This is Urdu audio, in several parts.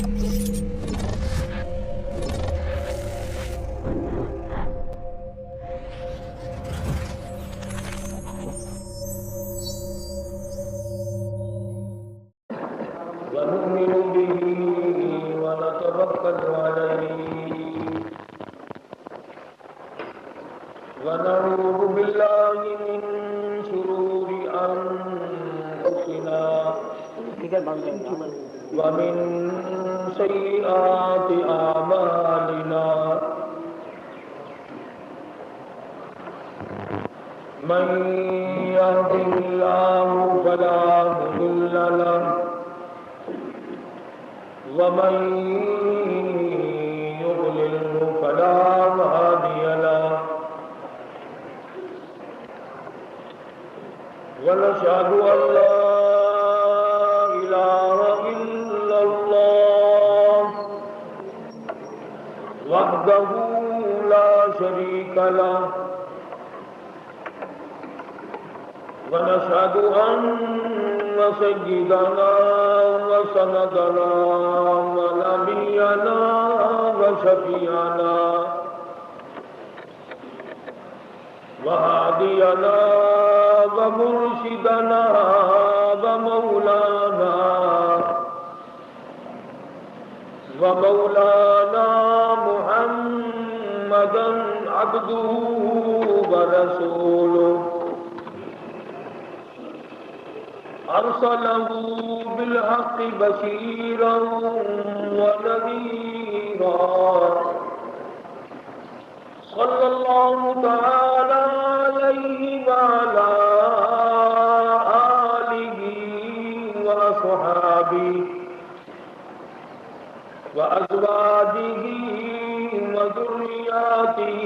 ونؤمن به ونتوكل عليه ونعوذ بالله من شرور أنفسنا ومن سيئات أعمالنا من يهده الله فلا مضل له ومن يضلل فلا هادي له ونشهد أن لا إله إلا الله وحده لا شريك له ونشهد أن سيدنا وسندنا ونبينا وشفيعنا وهادينا ومرشدنا ومولانا محمدا عبده ورسوله أرسله بالحق بشيرا ونذيرا صلى الله تعالى عليه وعلى آله وأصحابه وأزواجه وذرياته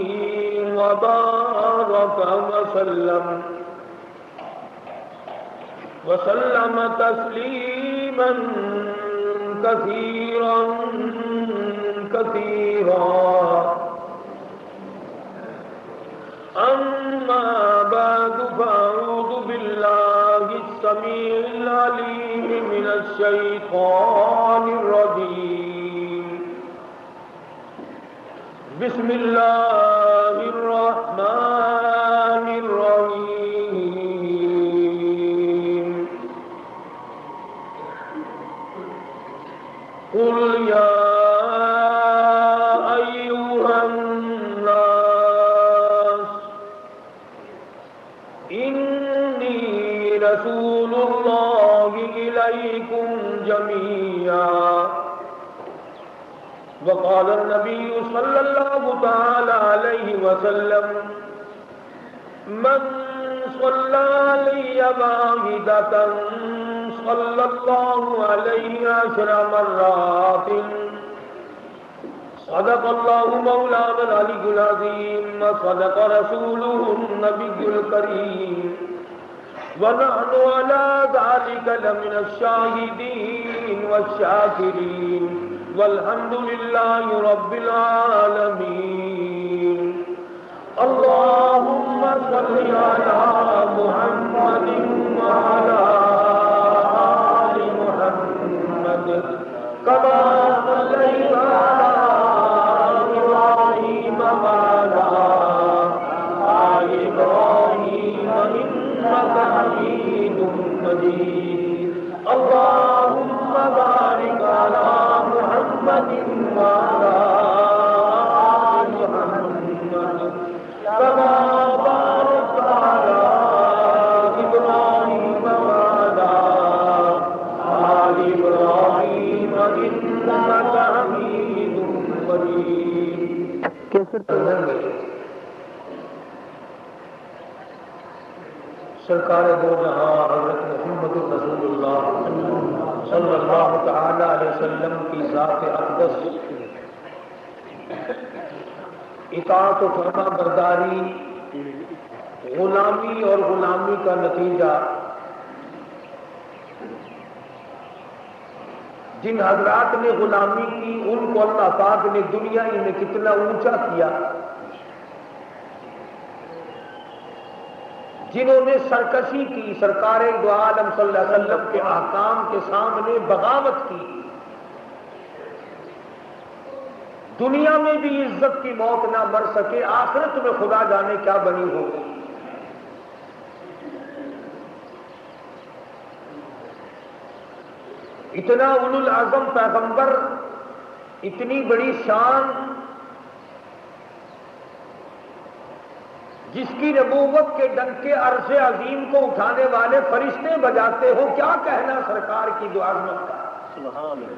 وبارك وسلم تسليما كثيرا أما بعد فأعوذ بالله السميع العليم من الشيطان الرجيم بسم الله الرحمن الرحيم قل يا أيها الناس إني رسول الله إليكم جميعا وقال النبي صلى الله تعالى عليه وسلم من صلى علي واحدة صلى الله عليه 10 مرات صدق الله مولانا العلي العظيم وصدق رسوله النبي الكريم ونحن على ذلك لمن الشاهدين والشاكرين والحمد لله رب العالمين اللهم صل على محمد وعلى آل محمد كما صليت على إبراهيم وعلى آل إبراهيم إنك حميد مجيد اللهم بارك على محمد وعلى آل محمد كما باركت على إبراهيم وعلى آل إبراهيم إنك حميد مجيد سرکار دو جہاں حضرت محمد رسول اللہ صلی اللہ تعالی علیہ وسلم کی ذات اقدس اطاعت و فرما برداری غلامی اور غلامی کا نتیجہ جن حضرات نے غلامی کی ان کو اللہ پاک نے دنیا ہی میں کتنا اونچا کیا، جنہوں نے سرکشی کی، سرکار دو عالم صلی اللہ علیہ وسلم کے احکام کے سامنے بغاوت کی، دنیا میں بھی عزت کی موت نہ مر سکے، آخرت میں خدا جانے کیا بنی ہو۔ اتنا اولو العزم پیغمبر، اتنی بڑی شان، جس کی نبوت کے ڈنکے عرش عظیم کو اٹھانے والے فرشتے بجاتے ہو، کیا کہنا سرکار کی دعا عظمت کا۔ سبحان اللہ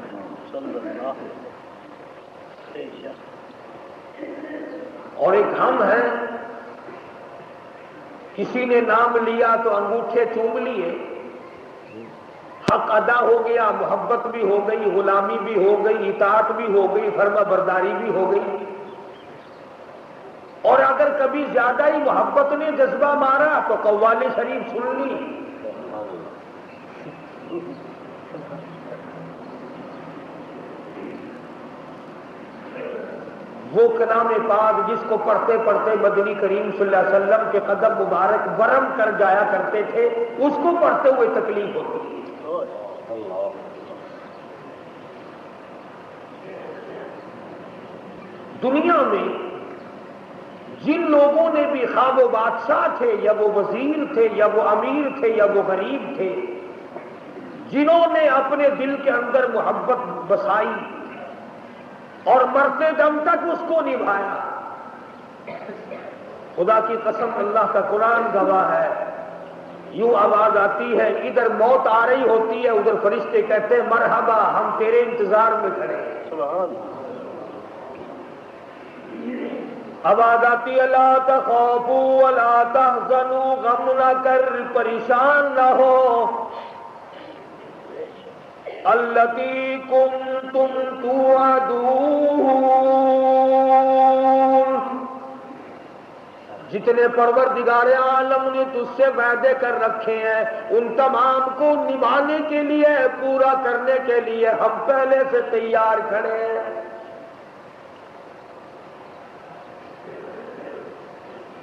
صلی اللہ علیہ وسلم۔ اور ایک ہم ہیں، کسی نے نام لیا تو انگوٹھے چوم لیے، حق ادا ہو گیا، محبت بھی ہو گئی، غلامی بھی ہو گئی، اطاعت بھی ہو گئی، فرما برداری بھی ہو گئی۔ اور اگر کبھی زیادہ ہی محبت نے جذبہ مارا تو قوالی شریف سن لی۔ وہ کلام پاک جس کو پڑھتے پڑھتے مدنی کریم صلی اللہ علیہ وسلم کے قدم مبارک ورم کر جایا کرتے تھے، اس کو پڑھتے ہوئے تکلیف ہوتی ہے۔ دنیا میں جن لوگوں نے بھی، خواہ وہ بادشاہ تھے یا وہ وزیر تھے یا وہ امیر تھے یا وہ غریب تھے، جنہوں نے اپنے دل کے اندر محبت بسائی اور مرتے دم تک اس کو نبھایا، خدا کی قسم اللہ کا قرآن گواہ ہے، یوں آواز آتی ہے، ادھر موت آ رہی ہوتی ہے، ادھر فرشتے کہتے ہیں مرحبا، ہم تیرے انتظار میں کھڑے ہیں۔ سبحان آواز آتی ہے لا تخافوا ولا تحزنوا، غم نہ کر، پریشان نہ ہو، التی کنتم توعدون، جتنے پروردگار عالم نے تجھ سے وعدے کر رکھے ہیں، ان تمام کو نبھانے کے لیے، پورا کرنے کے لیے ہم پہلے سے تیار کھڑے ہیں۔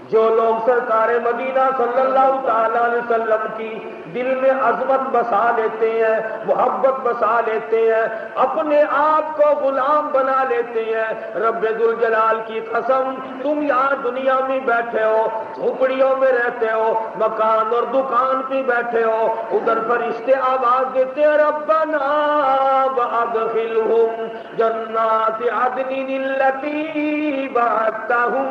جو لوگ سرکار مدینہ صلی اللہ تعالی علیہ وسلم کی دل میں عظمت بسا لیتے ہیں، محبت بسا لیتے ہیں، اپنے آپ کو غلام بنا لیتے ہیں، رب ذوالجلال کی قسم، تم یہاں دنیا میں بیٹھے ہو، جھوپڑیوں میں رہتے ہو، مکان اور دکان پہ بیٹھے ہو، ادھر فرشتے آواز دیتے ہیں ربنا وادخلہم جنات عدن التی وعدتہم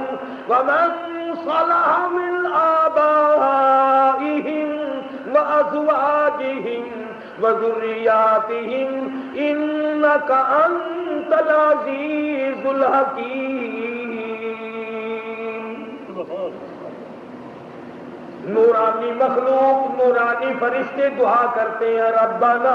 ومن صلح من آبائهم وأزواجهم وذرياتهم إنك أنت العزيز الحكيم۔ نورانی مخلوق، نورانی فرشتے دعا کرتے ہیں ربنا،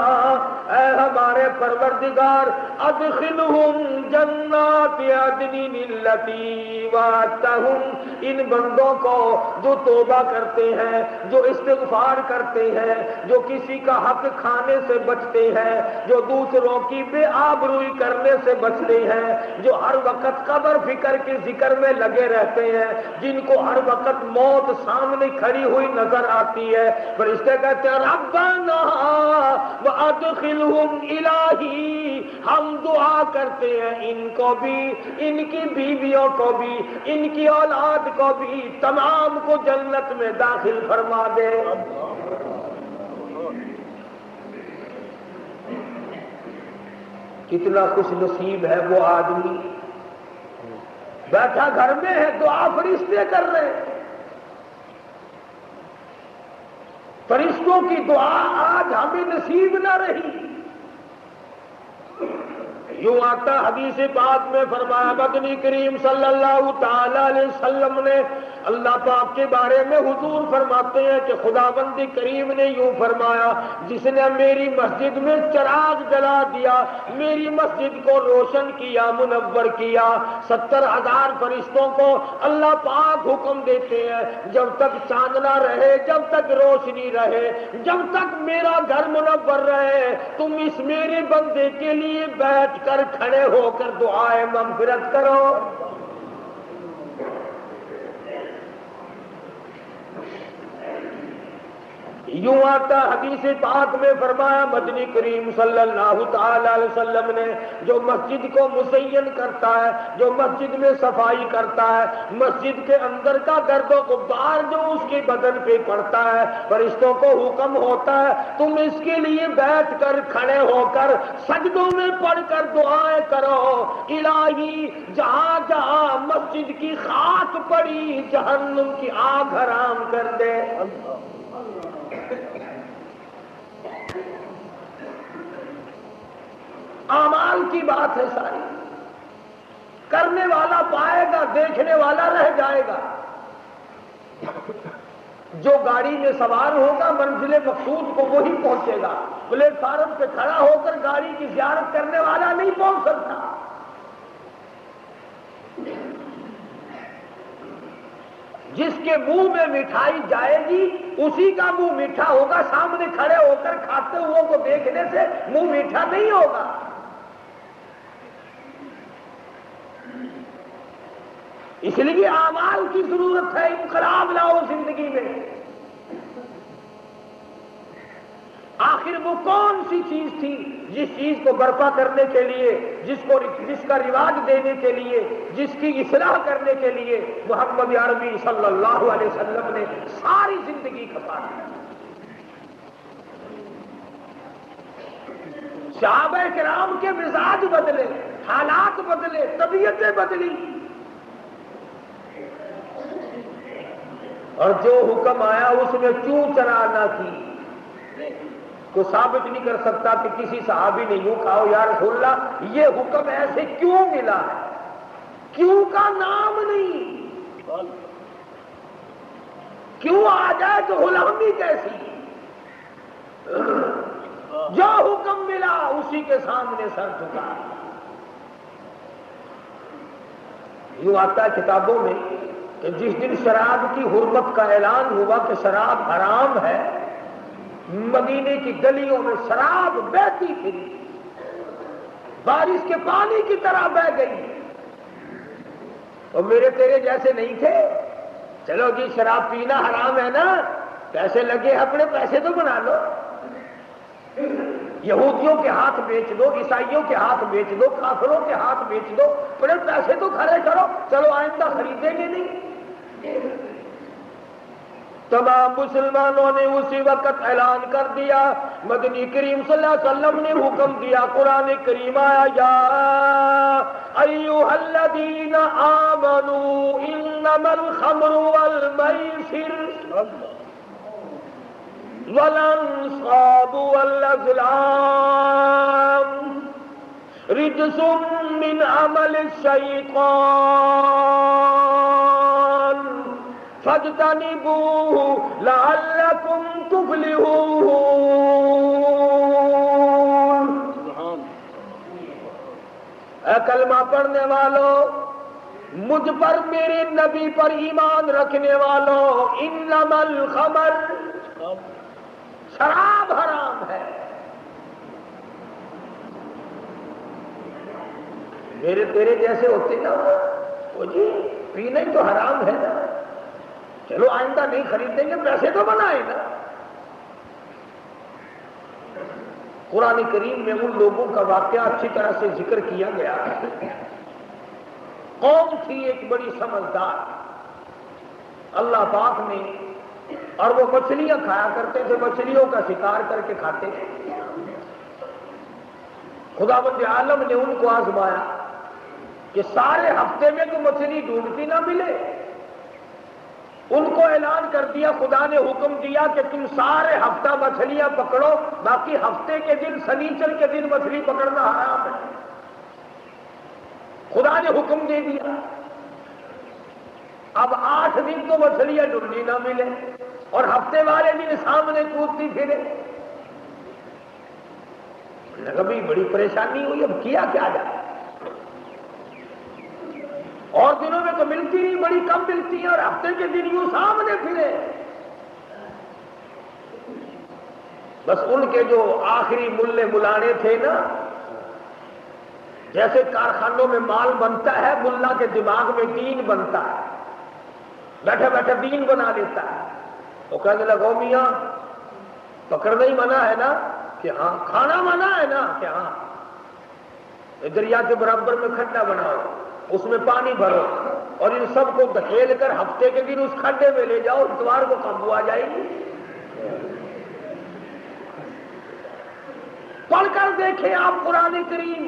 اے ہمارے پروردگار، ادخلہم جنات عدن التی وعدتہم، ان بندوں کو جو توبہ کرتے ہیں، جو استغفار کرتے ہیں، جو کسی کا حق کھانے سے بچتے ہیں، جو دوسروں کی بے آبروئی کرنے سے بچتے ہیں، جو ہر وقت قبر فکر کے ذکر میں لگے رہتے ہیں، جن کو ہر وقت موت سامنے کھڑی ہوئی نظر آتی ہے، فرشتے کہتے ہیں ربنا وادخلہم، الہی ہم دعا کرتے ہیں ان کو بھی، ان کی بیویوں کو بھی، ان کی اولاد کو بھی، تمام کو جنت میں داخل فرما دے۔ کتنا خوش نصیب ہے وہ آدمی، بیٹھا گھر میں ہے، دعا فرشتے کر رہے ہیں۔ فرشتوں کی دعا آج ہمیں نصیب نہ رہی۔ یوں آتا حدیث پاک میں فرمایا، مدنی کریم صلی اللہ تعالی علیہ وسلم نے اللہ پاک کے بارے میں حضور فرماتے ہیں کہ خداوند کریم نے یوں فرمایا، جس نے میری مسجد میں چراغ جلا دیا، میری مسجد کو روشن کیا، منور کیا، 70,000 فرشتوں کو اللہ پاک حکم دیتے ہیں جب تک چاندنا رہے، جب تک روشنی رہے، جب تک میرا گھر منور رہے، تم اس میرے بندے کے لیے بیٹھ کر کھڑے ہو کر دعائے مغفرت کرو۔ یوں آتا حدیث پاک میں فرمایا مدنی کریم صلی اللہ تعالی علیہ وسلم نے جو مسجد کو مزین کرتا ہے، جو مسجد میں صفائی کرتا ہے، مسجد کے اندر کا گرد و غبار جو اس کے بدن پہ پڑتا ہے، فرشتوں کو حکم ہوتا ہے تم اس کے لیے بیٹھ کر کھڑے ہو کر سجدوں میں پڑھ کر دعائیں کرو، الہی جہاں جہاں مسجد کی خاک پڑی جہنم کی آگ حرام کر دے۔ اعمال کی بات ہے ساری، کرنے والا پائے گا، دیکھنے والا رہ جائے گا۔ جو گاڑی میں سوار ہوگا منزل مقصود کو وہی پہنچے گا، پلیٹ فارم پہ کھڑا ہو کر گاڑی کی زیارت کرنے والا نہیں پہنچ سکتا۔ جس کے منہ میں مٹھائی جائے گی اسی کا منہ میٹھا ہوگا، سامنے کھڑے ہو کر کھاتے ہوئے کو دیکھنے سے منہ میٹھا نہیں ہوگا۔ اس لیے اعمال کی ضرورت ہے، انقلاب لاؤ زندگی میں۔ آخر وہ کون سی چیز تھی جس چیز کو برپا کرنے کے لیے، جس کا رواج دینے کے لیے، جس کی اصلاح کرنے کے لیے محمد عربی صلی اللہ علیہ وسلم نے ساری زندگی کھپا دی۔ صحابہ کرام کے مزاج بدلے، حالات بدلے، طبیعتیں بدلی، اور جو حکم آیا اس میں چوں چرا نہ کی۔ کوئی ثابت نہیں کر سکتا کہ کسی صحابی نے یوں کہا یا رسول اللہ یہ حکم ایسے کیوں ملا ہے، کیوں کا نام نہیں، کیوں آ جائے تو غلامی کیسی۔ جو حکم ملا اسی کے سامنے سر جھکا۔ یوں آتا ہے کتابوں میں کہ جس دن شراب کی حرمت کا اعلان ہوا کہ شراب حرام ہے، مدینے کی گلیوں میں شراب بہتی تھی، بارش کے پانی کی طرح بہ گئی، اور میرے تیرے جیسے نہیں تھے، چلو جی شراب پینا حرام ہے نا، پیسے لگے اپنے پیسے تو بنا لو، یہودیوں کے ہاتھ بیچ دو، عیسائیوں کے ہاتھ بیچ دو، کافروں کے ہاتھ بیچ دو، بڑے پیسے تو کھڑے کرو، چلو آئندہ خریدیں گے نہیں۔ تمام مسلمانوں نے اسی وقت اعلان کر دیا، مدنی کریم صلی اللہ علیہ وسلم نے حکم دیا، قرآن کریم آیا یا ایھا الذین آمنوا انما الخمر والمیسر والانصاب والازلام رجس من عمل الشیطان فاجتنبوہ لعلکم تفلحون۔ اے کلمہ پڑھنے والوں، مجھ پر میرے نبی پر ایمان رکھنے والوں، انما الخمر، شراب حرام ہے۔ میرے تیرے جیسے ہوتے نا وہ جی پینا ہی تو حرام ہے نا، چلو آئندہ نہیں خریدیں گے، پیسے تو بنائے نا۔ قرآن کریم میں ان لوگوں کا واقعہ اچھی طرح سے ذکر کیا گیا ہے۔ قوم تھی ایک بڑی سمجھدار، اللہ پاک نے، اور وہ مچھلیاں کھایا کرتے تھے، مچھلیوں کا شکار کر کے کھاتے تھے۔ خداوند عالم نے ان کو آزمایا کہ سارے ہفتے میں تو مچھلی ڈھونڈتی نہ ملے، ان کو اعلان کر دیا، خدا نے حکم دیا کہ تم سارے ہفتہ مچھلیاں پکڑو، باقی ہفتے کے دن سنیچر کے دن مچھلی پکڑنا حرام ہے۔ خدا نے حکم دے دیا۔ اب 8 دن تو مچھلیاں ڈھونڈی نہ ملے اور ہفتے والے دن سامنے کودتی پھرے، کبھی بڑی پریشانی ہوئی، اب کیا جائے، اور دنوں میں تو ملتی نہیں، بڑی کم ملتی ہے، اور ہفتے کے دن یوں سامنے پھرے۔ بس ان کے جو آخری ملے ملانے تھے نا، جیسے کارخانوں میں مال بنتا ہے، ملا کے دماغ میں دین بنتا ہے، بیٹھے بیٹھے دین بنا لیتا ہے۔ وہ کہنے لگا میاں پکڑنا ہی منع ہے نا کہ ہاں، کھانا منع ہے نا کہ ہاں، دریا کے برابر میں کھڈا بناؤ، اس میں پانی بھرو اور ان سب کو دھکیل کر ہفتے کے دن اس کھڈے میں لے جاؤ، اتوار کو قابو آ جائے گی۔ پڑھ کر دیکھیں آپ قرآن کریم،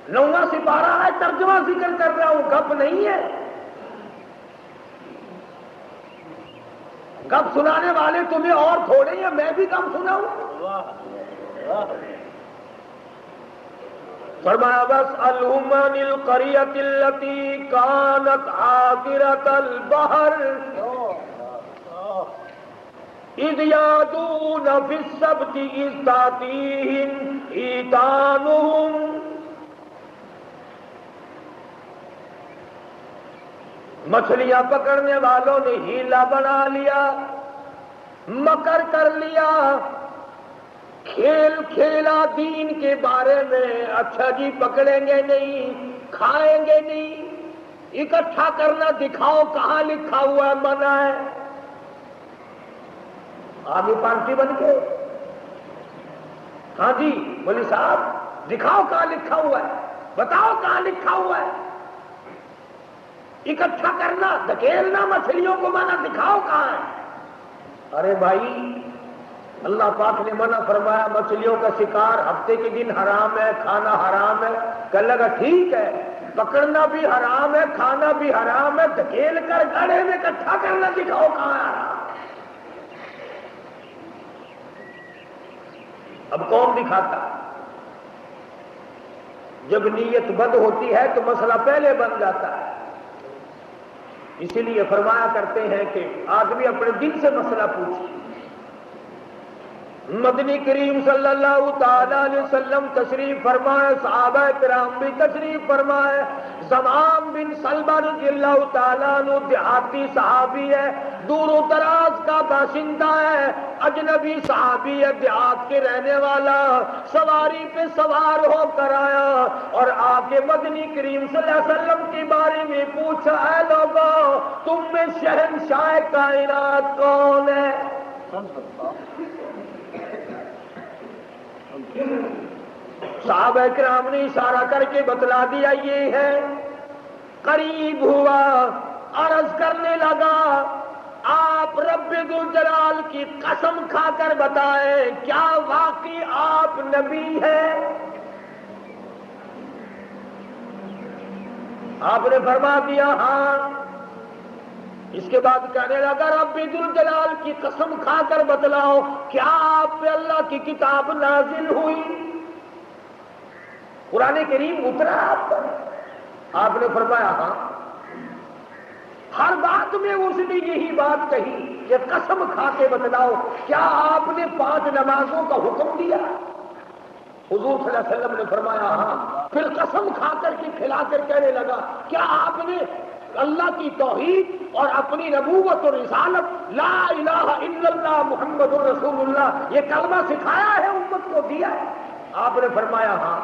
9واں سپارہ ہے، ترجمہ ذکر کر رہا ہوں، گپ نہیں ہے۔ گپ سنانے والے تمہیں اور تھوڑے ہیں، میں بھی گپ سناؤں۔ فرمایا وَاسْأَلْهُمْ عَنِ الْقَرْيَةِ الَّتِي كَانَتْ عَاقِرَةَ الْبَحْرِ إِذْ يَعْدُونَ فِي السَّبْتِ إِذْ تَأْتِيهِمْ حِيتَانُهُمْ، مچھلیاں پکڑنے والوں نے ہیلا بنا لیا، مکر کر لیا، کھیل کھیلا دین کے بارے میں، اچھا جی پکڑیں گے نہیں، کھائیں گے نہیں، اکٹھا کرنا دکھاؤ کہاں لکھا ہوا ہے منع ہے، آگے پارٹی بن کے، ہاں جی مولوی صاحب دکھاؤ کہاں لکھا ہوا ہے، بتاؤ کہاں لکھا ہوا ہے، اکٹھا کرنا دھکیلنا مچھلیوں کو منع، دکھاؤ کہاں ہے۔ ارے بھائی اللہ پاک نے منع فرمایا مچھلیوں کا شکار ہفتے کے دن حرام ہے، کھانا حرام ہے، کہنے لگا ٹھیک ہے، پکڑنا بھی حرام ہے، کھانا بھی حرام ہے، دھکیل کر گڑھے میں اکٹھا کرنا دکھاؤ کہاں ہے حرام۔ اب کون دکھاتا؟ جب نیت بد ہوتی ہے تو مسئلہ پہلے بن جاتا ہے۔ اسی لیے فرمایا کرتے ہیں کہ آدمی اپنے دل سے مسئلہ پوچھے۔ مدنی کریم صلی اللہ تعالی علیہ وسلم تشریف فرمائے، صحابہ کرام بھی تشریف فرمائے۔ زمام بن سلمہ رضی اللہ تعالیٰ عنہ دیہاتی صحابی ہے، دور و دراز کا باشندہ ہے، اجنبی صحابی ہے، دیہات کے رہنے والا، سواری پہ سوار ہو کر آیا اور آ کے مدنی کریم صلی اللہ علیہ وسلم کے بارے میں پوچھا، اے لوگو تم میں شہنشاہ کائنات کون ہے؟ صحابہ کرام نے اشارہ کر کے بتلا دیا یہ ہے۔ قریب ہوا، عرض کرنے لگا آپ رب ذوالجلال کی قسم کھا کر بتائیں کیا واقعی آپ نبی ہیں؟ آپ نے فرما دیا ہاں۔ اس کے بعد کہنے لگا رب ذوالجلال کی قسم کھا کر بتلاؤ کیا آپ پہ اللہ کی کتاب نازل ہوئی؟ قرآن کریم اترا آپ پر؟ آپ نے فرمایا ہاں۔ ہر بات میں اس نے یہی بات کہی کہ قسم کھا کے بتلاؤ کیا آپ نے 5 نمازوں کا حکم دیا؟ حضور صلی اللہ علیہ وسلم نے فرمایا ہاں۔ پھر قسم کھا کر کے کھلا کر کہنے لگا کیا آپ نے اللہ کی توحید اور اپنی نبوت اور رسالت لا الہ الا اللہ محمد رسول اللہ یہ کلمہ سکھایا ہے، امت کو دیا ہے؟ آپ نے فرمایا ہاں۔